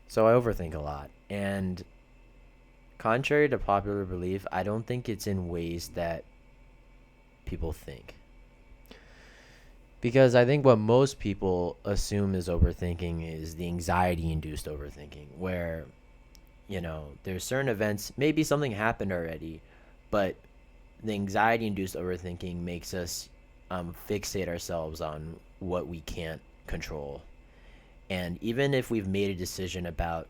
So I overthink a lot. And contrary to popular belief, I don't think it's in ways that people think. Because I think what most people assume is overthinking is the anxiety induced overthinking, where, there's certain events, maybe something happened already, but the anxiety induced overthinking makes us fixate ourselves on what we can't control. And even if we've made a decision about,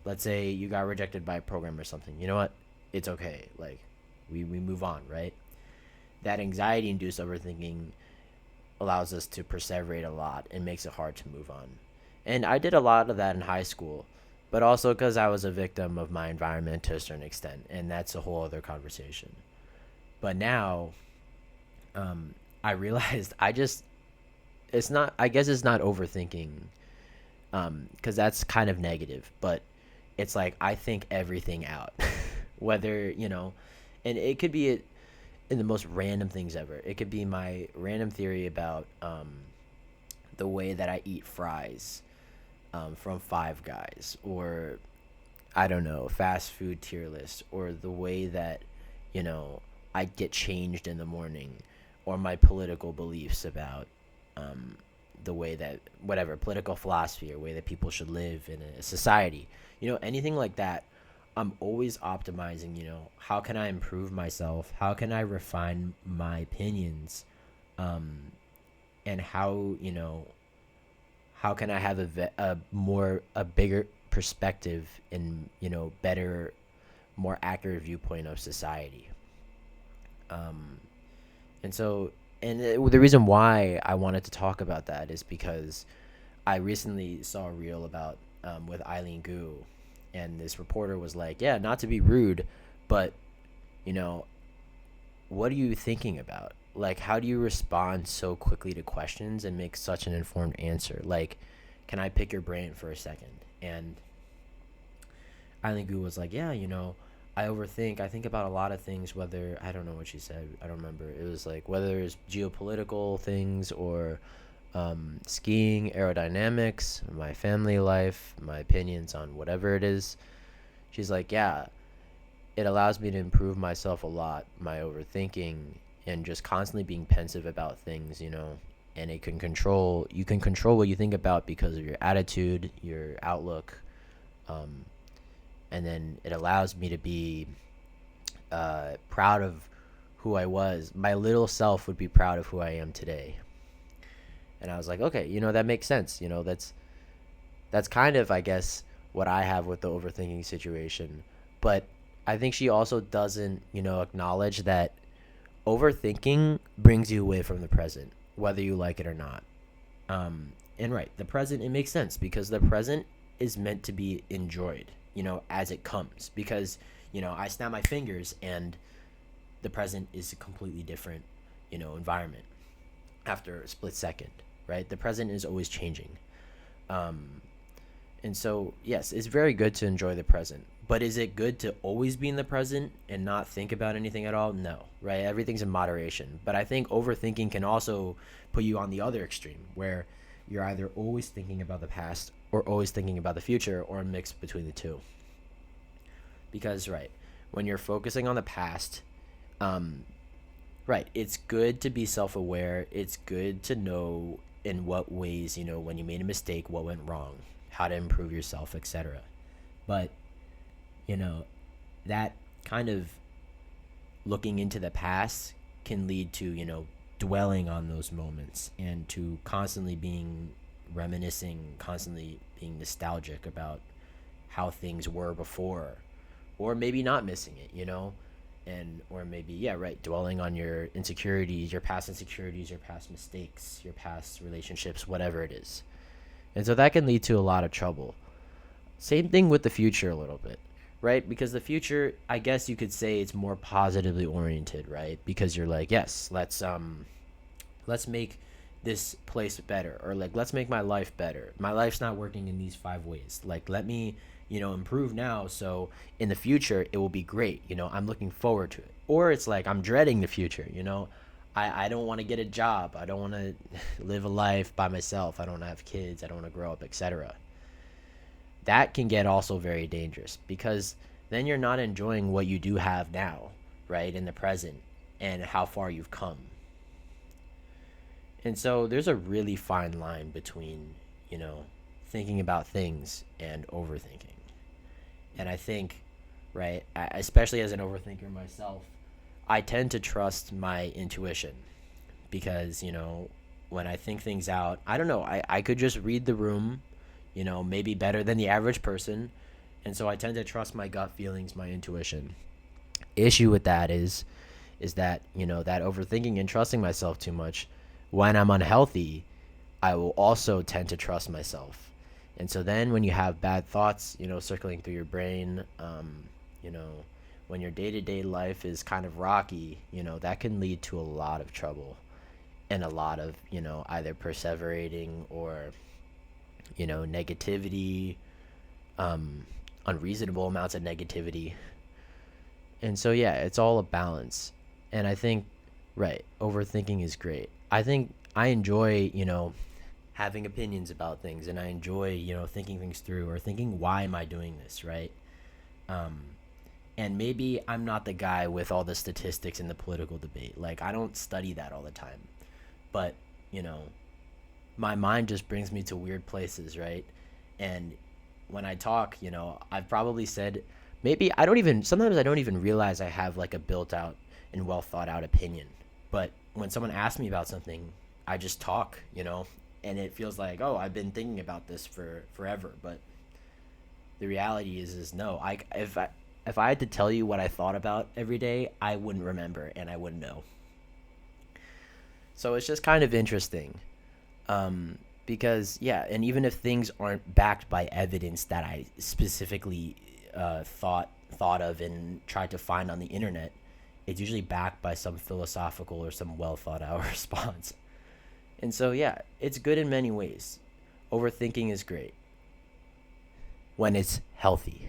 let's say you got rejected by a program or something, you know what? It's okay. Like, we move on, right? That anxiety induced overthinking allows us to perseverate a lot and makes it hard to move on. And I did a lot of that in high school, but also because I was a victim of my environment to a certain extent. And that's a whole other conversation. But now, I realized it's not, I guess it's not overthinking, because that's kind of negative, but it's like I think everything out. Whether, and it could be in the most random things ever. It could be my random theory about the way that I eat fries from Five Guys, or I don't know, fast food tier list, or the way that, you know, I get changed in the morning, or my political beliefs about um, the way that, whatever, political philosophy or way that people should live in a society. Anything like that. I'm always optimizing, how can I improve myself? How can I refine my opinions? Um, and how can I have a bigger perspective and, better, more accurate viewpoint of society. Um, and so, the reason why I wanted to talk about that is because I recently saw a reel about with Eileen Gu, and this reporter was like, "Yeah, not to be rude, but you know, what are you thinking about? Like, how do you respond so quickly to questions and make such an informed answer? Like, can I pick your brain for a second?" And Eileen Gu was like, "Yeah, I overthink. I think about a lot of things, whether I don't know what she said. I don't remember. It was like whether it's geopolitical things or skiing, aerodynamics, my family life, my opinions on whatever it is." She's like, "Yeah, it allows me to improve myself a lot, my overthinking, and just constantly being pensive about things, and you can control what you think about because of your attitude, your outlook, um, and then it allows me to be proud of who I was. My little self would be proud of who I am today." And I was like, okay, that makes sense. That's kind of, I guess, what I have with the overthinking situation. But I think she also doesn't, acknowledge that overthinking brings you away from the present, whether you like it or not. And right, the present, it makes sense because the present is meant to be enjoyed, as it comes. Because, I snap my fingers and the present is a completely different, environment after a split second, right? The present is always changing. Um, and so, yes, it's very good to enjoy the present. But is it good to always be in the present and not think about anything at all? No, right? Everything's in moderation. But I think overthinking can also put you on the other extreme where you're either always thinking about the past or always thinking about the future, or a mix between the two. Because, right, when you're focusing on the past, um, right, it's good to be self aware. It's good to know in what ways, when you made a mistake, what went wrong, how to improve yourself, etc. But you know that kind of looking into the past can lead to, dwelling on those moments and to constantly being reminiscing, constantly being nostalgic about how things were before, or maybe not missing it, and or maybe, yeah, right, dwelling on your insecurities, your past mistakes, your past relationships, whatever it is. And so that can lead to a lot of trouble. Same thing with the future a little bit, right? Because the future, I guess you could say it's more positively oriented, right? Because you're like, yes, let's make this place better, or like let's make my life better. My life's not working in these 5 ways. Like, let me, improve now, so in the future it will be great. I'm looking forward to it. Or it's like I'm dreading the future. I don't want to get a job. I don't want to live a life by myself. I don't have kids. I don't want to grow up, etc. that can get also very dangerous, because then you're not enjoying what you do have now, right, in the present, and how far you've come. And so there's a really fine line between, you know, thinking about things and overthinking. And I think, right, especially as an overthinker myself, I tend to trust my intuition, because, when I think things out, I don't know, I could just read the room, maybe better than the average person. And so I tend to trust my gut feelings, my intuition. Issue with that is that, that overthinking and trusting myself too much, when I'm unhealthy, I will also tend to trust myself. And so then when you have bad thoughts, circling through your brain, you know, when your day to day life is kind of rocky, that can lead to a lot of trouble and a lot of, either perseverating or, negativity, um, unreasonable amounts of negativity. And so, yeah, it's all a balance. And I think, right, overthinking is great. I think I enjoy, having opinions about things, and I enjoy, thinking things through, or thinking, why am I doing this, right? Um, and maybe I'm not the guy with all the statistics in the political debate. Like, I don't study that all the time. But, you know, my mind just brings me to weird places, right? And when I talk, I've probably said, maybe I don't even, sometimes I don't even realize I have like a built out and well thought out opinion. But when someone asks me about something, I just talk, and it feels like, oh, I've been thinking about this for forever. But the reality is no. If I had to tell you what I thought about every day, I wouldn't remember and I wouldn't know. So it's just kind of interesting. Because, yeah, and even if things aren't backed by evidence that I specifically thought of and tried to find on the internet, it's usually backed by some philosophical or some well thought out response. And so, yeah, it's good in many ways. Overthinking is great when it's healthy.